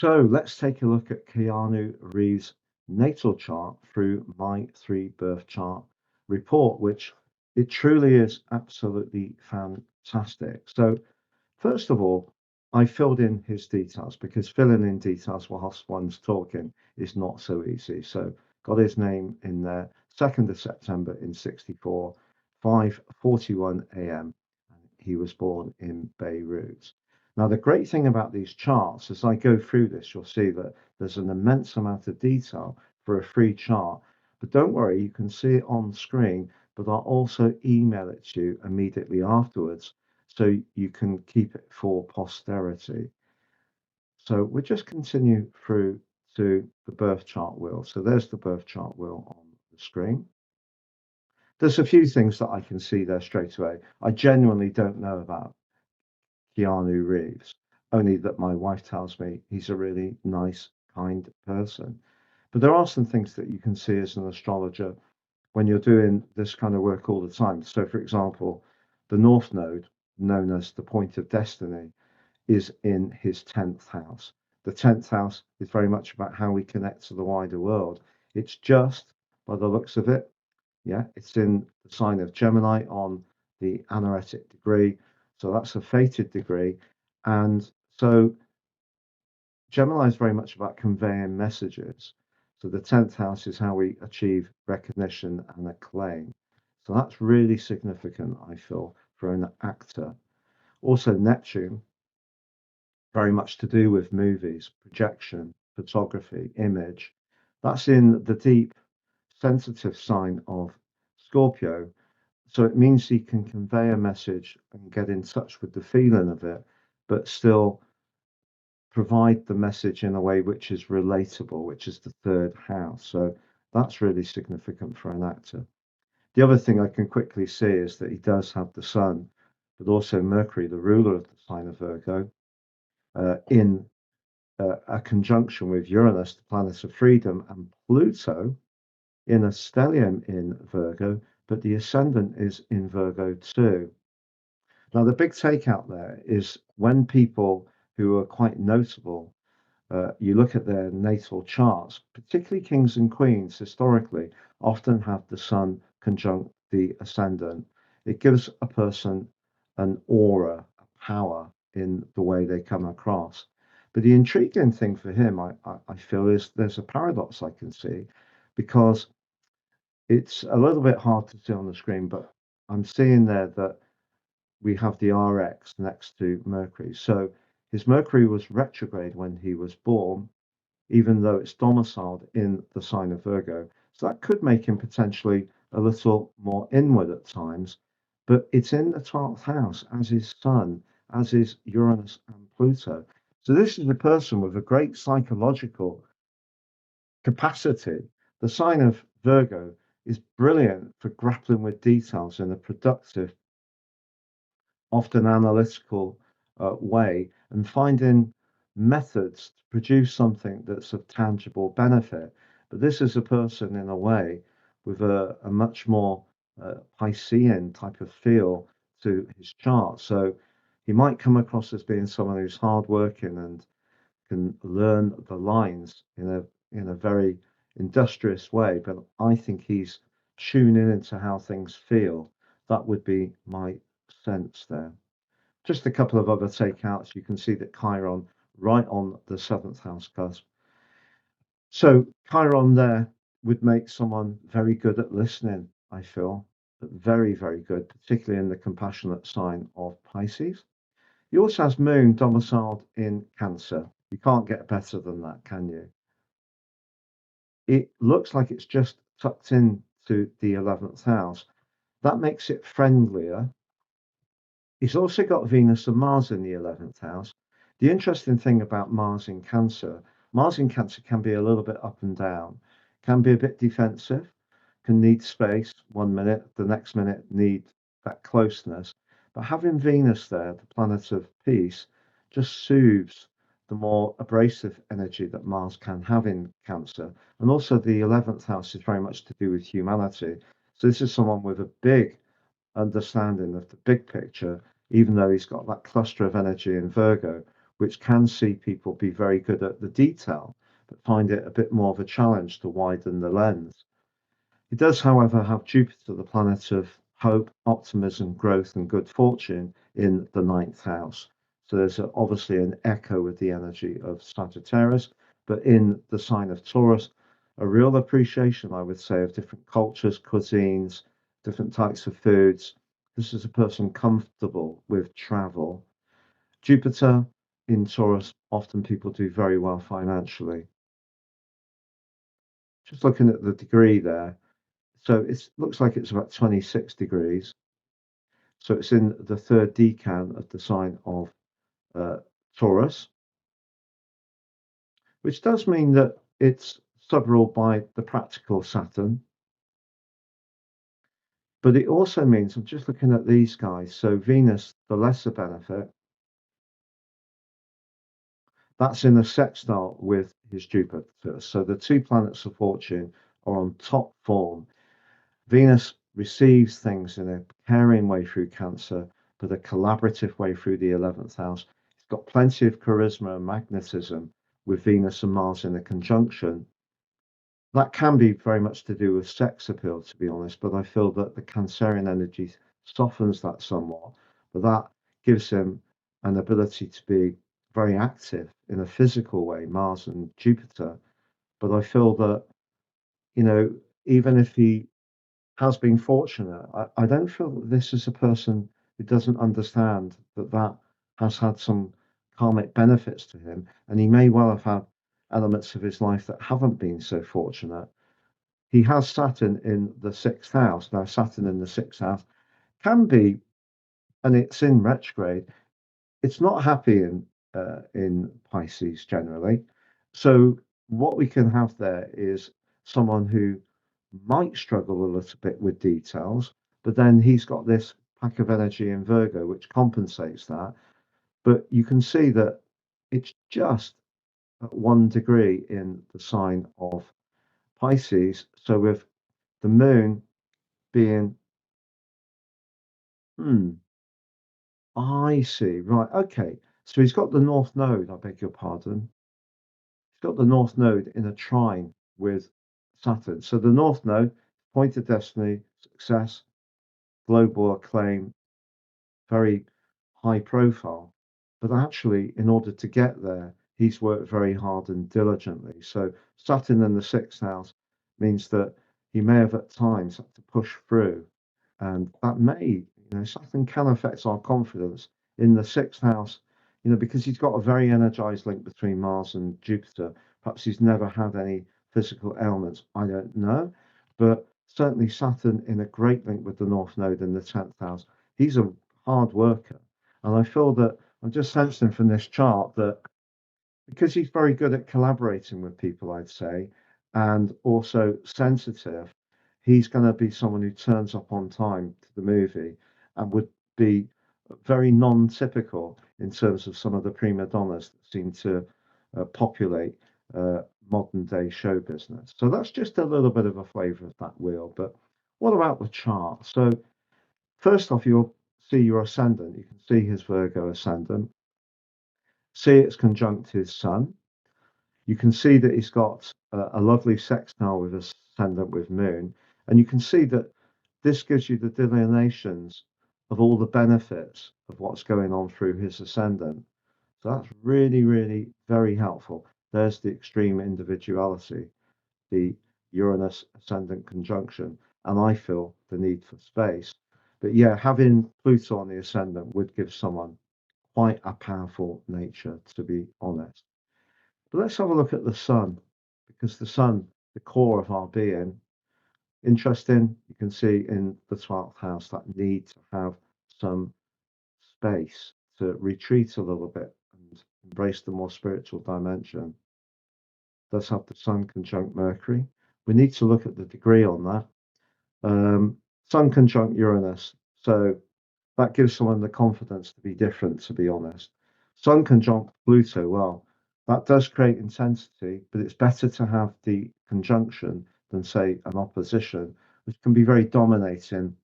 So let's take a look at Keanu Reeves' natal chart through my three birth chart report, which it truly is absolutely fantastic. So first of all, I filled in his details because filling in details whilst one's talking is not so easy. So got his name in there, 2nd of September in 64, 5:41 a.m. He was born in Beirut. Now, the great thing about these charts, as I go through this, you'll see that there's an immense amount of detail for a free chart. But don't worry, you can see it on screen, but I'll also email it to you immediately afterwards so you can keep it for posterity. So we'll just continue through to the birth chart wheel. So there's the birth chart wheel on the screen. There's a few things that I can see there straight away. I genuinely don't know about Keanu Reeves, only that my wife tells me he's a really nice, kind person. But there are some things that you can see as an astrologer when you're doing this kind of work all the time. So, for example, the North Node, known as the point of destiny, is in his 10th house. The 10th house is very much about how we connect to the wider world. It's just, by the looks of it, yeah, it's in the sign of Gemini on the anaretic degree. So that's a fated degree. And so Gemini is very much about conveying messages. So the 10th house is how we achieve recognition and acclaim. So that's really significant, I feel, for an actor. Also, Neptune, very much to do with movies, projection, photography, image. That's in the deep, sensitive sign of Scorpio. So it means he can convey a message and get in touch with the feeling of it, but still provide the message in a way which is relatable, which is the third house. So that's really significant for an actor. The other thing I can quickly see is that he does have the sun, but also Mercury, the ruler of the sign of Virgo, in a conjunction with Uranus, the planet of freedom, and Pluto in a stellium in Virgo, but the ascendant is in Virgo too. Now, the big takeout there is when people who are quite notable, you look at their natal charts, particularly kings and queens historically, often have the sun conjunct the ascendant. It gives a person an aura, a power in the way they come across. But the intriguing thing for him, I feel, is there's a paradox I can see because it's a little bit hard to see on the screen, but I'm seeing there that we have the RX next to Mercury. So his Mercury was retrograde when he was born, even though it's domiciled in the sign of Virgo. So that could make him potentially a little more inward at times, but it's in the 12th house as his sun, as is Uranus and Pluto. So this is a person with a great psychological capacity. The sign of Virgo is brilliant for grappling with details in a productive, often analytical way and finding methods to produce something that's of tangible benefit. But this is a person, in a way, with a much more Piscean type of feel to his chart. So he might come across as being someone who's hardworking and can learn the lines in a very industrious way. But I think he's tuning into how things feel. That would be my sense there. Just a couple of other takeouts. You can see that Chiron right on the seventh house cusp. So Chiron there would make someone very good at listening, I feel, but very, very good, particularly in the compassionate sign of Pisces. He also has Moon domiciled in Cancer. You can't get better than that, can you? It looks like it's just tucked into the 11th house. That makes it friendlier. He's also got Venus and Mars in the 11th house. The interesting thing about Mars in Cancer can be a little bit up and down, can be a bit defensive, can need space 1 minute, the next minute need that closeness. But having Venus there, the planet of peace, just soothes the more abrasive energy that Mars can have in Cancer. And also, the 11th house is very much to do with humanity. So, this is someone with a big understanding of the big picture, even though he's got that cluster of energy in Virgo, which can see people be very good at the detail, but find it a bit more of a challenge to widen the lens. It does, however, have Jupiter, the planet of hope, optimism, growth, and good fortune, in the ninth house. So there's obviously an echo with the energy of Sagittarius, but in the sign of Taurus, a real appreciation, I would say, of different cultures, cuisines, different types of foods. This is a person comfortable with travel. Jupiter in Taurus, often people do very well financially. Just looking at the degree there, so it looks like it's about 26 degrees. So it's in the third decan of the sign of uh, Taurus, which does mean that it's subruled by the practical Saturn. But it also means, I'm just looking at these guys, so Venus, the lesser benefit, that's in a sextile with his Jupiter. So the two planets of fortune are on top form. Venus receives things in a caring way through Cancer, but a collaborative way through the 11th house. It's got plenty of charisma and magnetism with Venus and Mars in a conjunction. That can be very much to do with sex appeal, to be honest, but I feel that the Cancerian energy softens that somewhat. But that gives him an ability to be very active in a physical way, Mars and Jupiter. But I feel that, you know, even if he has been fortunate. I don't feel that this is a person who doesn't understand that that has had some karmic benefits to him, and he may well have had elements of his life that haven't been so fortunate. He has Saturn in the sixth house. Now, Saturn in the sixth house can be, and it's in retrograde. It's not happy in Pisces generally. So what we can have there is someone who might struggle a little bit with details, but then he's got this pack of energy in Virgo, which compensates that. But you can see that it's just at 1 degree in the sign of Pisces. So with the moon being, hmm, I see, right, okay. So he's got the North Node, I beg your pardon. He's got the North Node in a trine with Saturn. So the North Node, point of destiny, success, global acclaim, very high profile. But actually, in order to get there, he's worked very hard and diligently. So Saturn in the sixth house means that he may have at times had to push through. And that may, Saturn can affect our confidence in the sixth house, because he's got a very energized link between Mars and Jupiter. Perhaps he's never had any physical ailments. I don't know. But certainly Saturn in a great link with the North Node in the 10th house. He's a hard worker. And I feel that I'm just sensing from this chart that because he's very good at collaborating with people, I'd say, and also sensitive, he's going to be someone who turns up on time to the movie and would be very non-typical in terms of some of the prima donnas that seem to populate modern day show business. So that's just a little bit of a flavour of that wheel. But what about the chart? So first off, you'll see your ascendant. You can see his Virgo ascendant. See it's conjunct his sun. You can see that he's got a lovely sextile with ascendant with moon. And you can see that this gives you the delineations of all the benefits of what's going on through his ascendant. So that's really, really very helpful. There's the extreme individuality, the Uranus ascendant conjunction, and I feel the need for space. But yeah, having Pluto on the ascendant would give someone quite a powerful nature, to be honest. But let's have a look at the sun, because the sun, the core of our being, interesting. You can see in the 12th house that need to have some space to retreat a little bit and embrace the more spiritual dimension. Does have the sun conjunct Mercury. We need to look at the degree on that. Sun conjunct Uranus. So that gives someone the confidence to be different, to be honest. Sun conjunct Pluto, well, that does create intensity, but it's better to have the conjunction than, say, an opposition, which can be very dominating,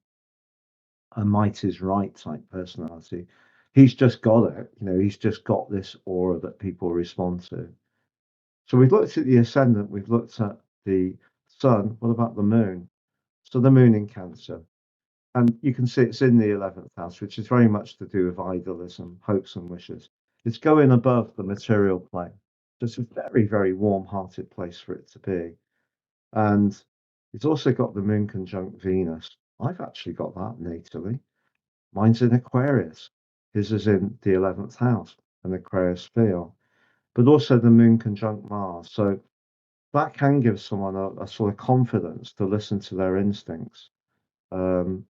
a might is right type personality. he's just got it. He's just got this aura that people respond to. So we've looked at the ascendant, we've looked at the sun. What about the moon? So the moon in Cancer. And you can see it's in the 11th house, which is very much to do with idealism, hopes, and wishes. It's going above the material plane. So it's a very, very warm hearted place for it to be. And it's also got the moon conjunct Venus. I've actually got that natally. Mine's in Aquarius. His is in the 11th house, an Aquarius feel, but also the moon conjunct Mars. So that can give someone a sort of confidence to listen to their instincts. Um,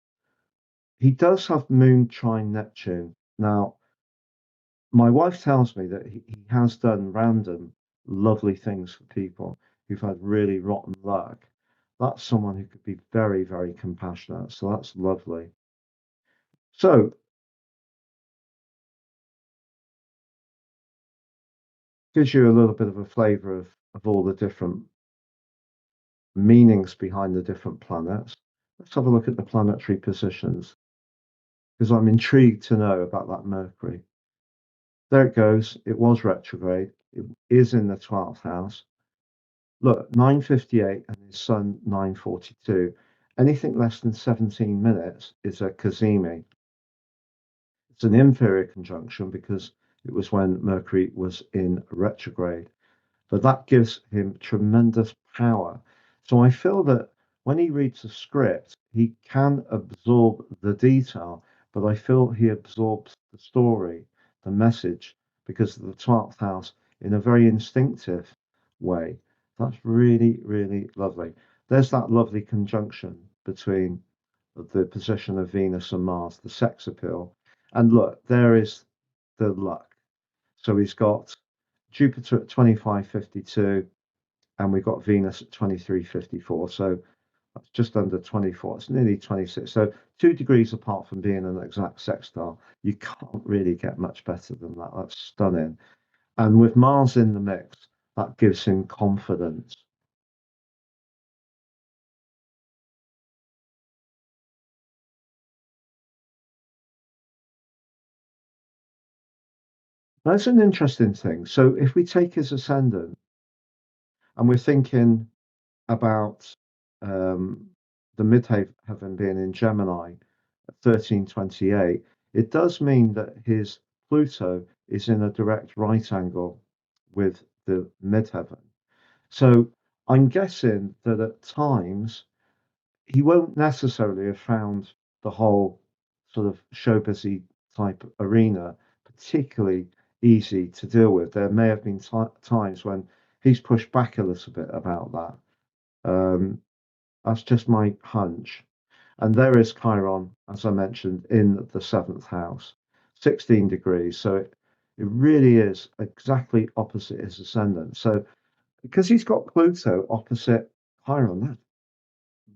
he does have moon trine Neptune. Now, my wife tells me that he has done random lovely things for people who've had really rotten luck. That's someone who could be very, very compassionate. So that's lovely. So gives you a little bit of a flavor of all the different meanings behind the different planets. Let's have a look at the planetary positions because I'm intrigued to know about that Mercury. There it goes. It was retrograde. It is in the 12th house. Look, 9:58 and his sun 9:42. Anything less than 17 minutes is a Cazimi. It's an inferior conjunction because it was when Mercury was in retrograde. But that gives him tremendous power. So I feel that when he reads a script, he can absorb the detail, but I feel he absorbs the story, the message, because of the 12th house in a very instinctive way. That's really, really lovely. There's that lovely conjunction between the position of Venus and Mars, the sex appeal. And look, there is the luck. So he's got Jupiter at 25:52, and we've got Venus at 23:54. So that's just under 24. It's nearly 26. So 2 degrees apart from being an exact sextile. You can't really get much better than that. That's stunning. And with Mars in the mix, that gives him confidence. That's an interesting thing. So if we take his ascendant and we're thinking about um, the midheaven being in Gemini at 1328, it does mean that his Pluto is in a direct right angle with the midheaven. So I'm guessing that at times he won't necessarily have found the whole sort of showbizy type arena particularly easy to deal with. There may have been times when he's pushed back a little bit about that. That's just my hunch. And there is Chiron, as I mentioned, in the seventh house, 16 degrees. So it really is exactly opposite his ascendant. So because he's got Pluto opposite Chiron, that's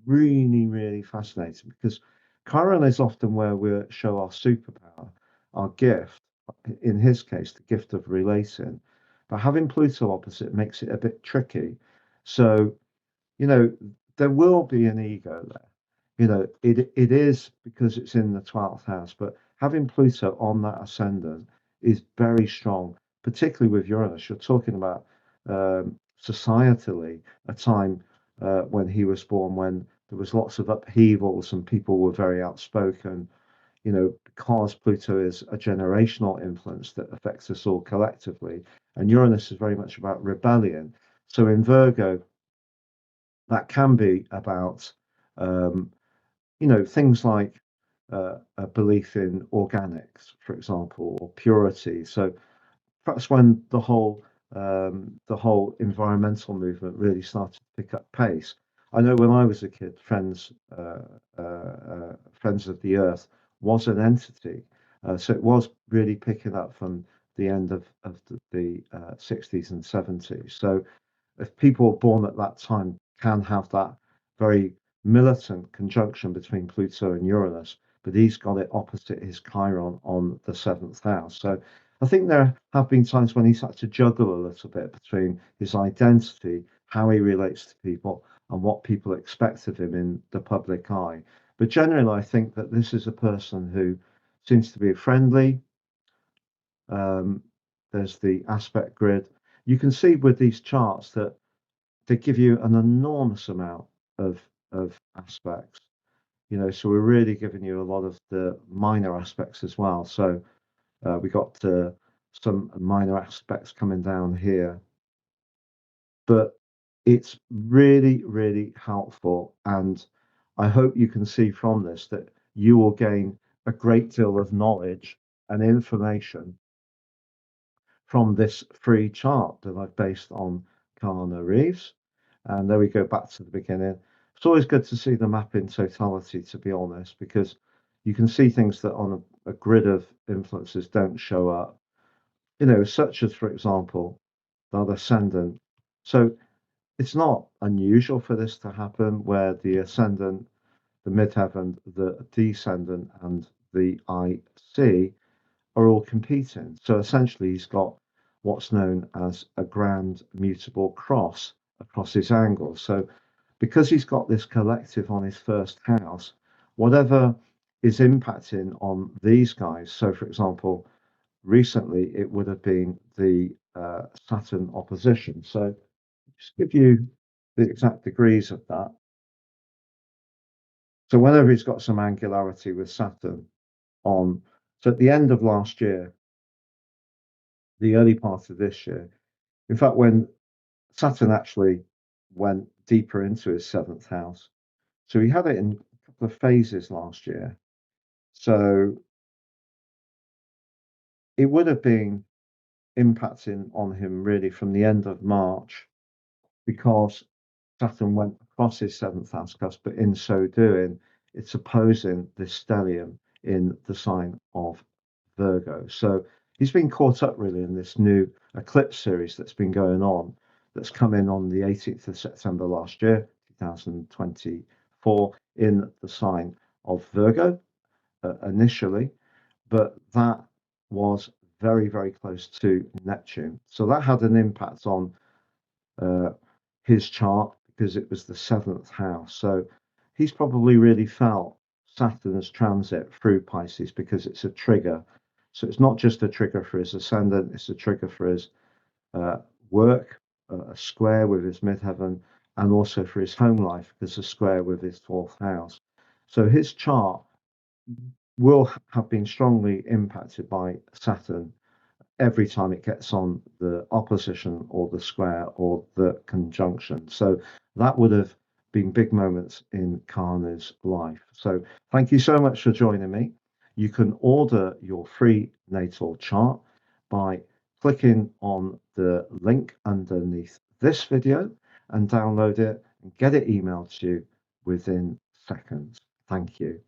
really, really fascinating because Chiron is often where we show our superpower, our gift, in his case, the gift of relating. But having Pluto opposite makes it a bit tricky. So you know, there will be an ego there. It is because it's in the 12th house, but having Pluto on that ascendant is very strong, particularly with Uranus. You're talking about societally a time when he was born when there was lots of upheavals and people were very outspoken, because Pluto is a generational influence that affects us all collectively. And Uranus is very much about rebellion. So in Virgo, that can be about um, things like a belief in organics, for example, or purity. So perhaps when the whole environmental movement really started to pick up pace. I know when I was a kid, Friends of the Earth was an entity, so it was really picking up from the end of the 60s and 70s. So if people born at that time can have that very militant conjunction between Pluto and Uranus, but he's got it opposite his Chiron on the seventh house. So I think there have been times when he's had to juggle a little bit between his identity, how he relates to people, and what people expect of him in the public eye. But generally, I think that this is a person who seems to be friendly, Um, there's the aspect grid. You can see with these charts that they give you an enormous amount of aspects. So we're really giving you a lot of the minor aspects as well. So we got some minor aspects coming down here, but it's really, really helpful. And I hope you can see from this that you will gain a great deal of knowledge and information from this free chart that I've based on Keanu Reeves. And there we go back to the beginning. It's always good to see the map in totality, to be honest, because you can see things that on a grid of influences don't show up, such as, for example, the ascendant. So it's not unusual for this to happen where the ascendant, the midheaven, the descendant, and the IC are all competing. So essentially, he's got what's known as a grand mutable cross across his angles. So because he's got this collective on his first house, whatever is impacting on these guys. So, for example, recently it would have been the Saturn opposition. So, just give you the exact degrees of that. So, whenever he's got some angularity with Saturn on, so at the end of last year, the early part of this year, in fact, when Saturn actually went deeper into his seventh house, so he had it in a couple of phases last year. So it would have been impacting on him really from the end of March because Saturn went across his seventh house cusp, but in so doing, it's opposing this stellium in the sign of Virgo. So he's been caught up really in this new eclipse series that's been going on, that's come in on the 18th of September last year, 2024, in the sign of Virgo initially, but that was very, very close to Neptune. So that had an impact on uh, his chart because it was the seventh house. So he's probably really felt Saturn's transit through Pisces because it's a trigger. So it's not just a trigger for his ascendant, it's a trigger for his uh, work, a square with his midheaven, and also for his home life, there's a square with his fourth house. So his chart will have been strongly impacted by Saturn every time it gets on the opposition or the square or the conjunction. So that would have been big moments in Kana's life. So thank you so much for joining me. You can order your free natal chart by clicking on the link underneath this video and download it and get it emailed to you within seconds. Thank you.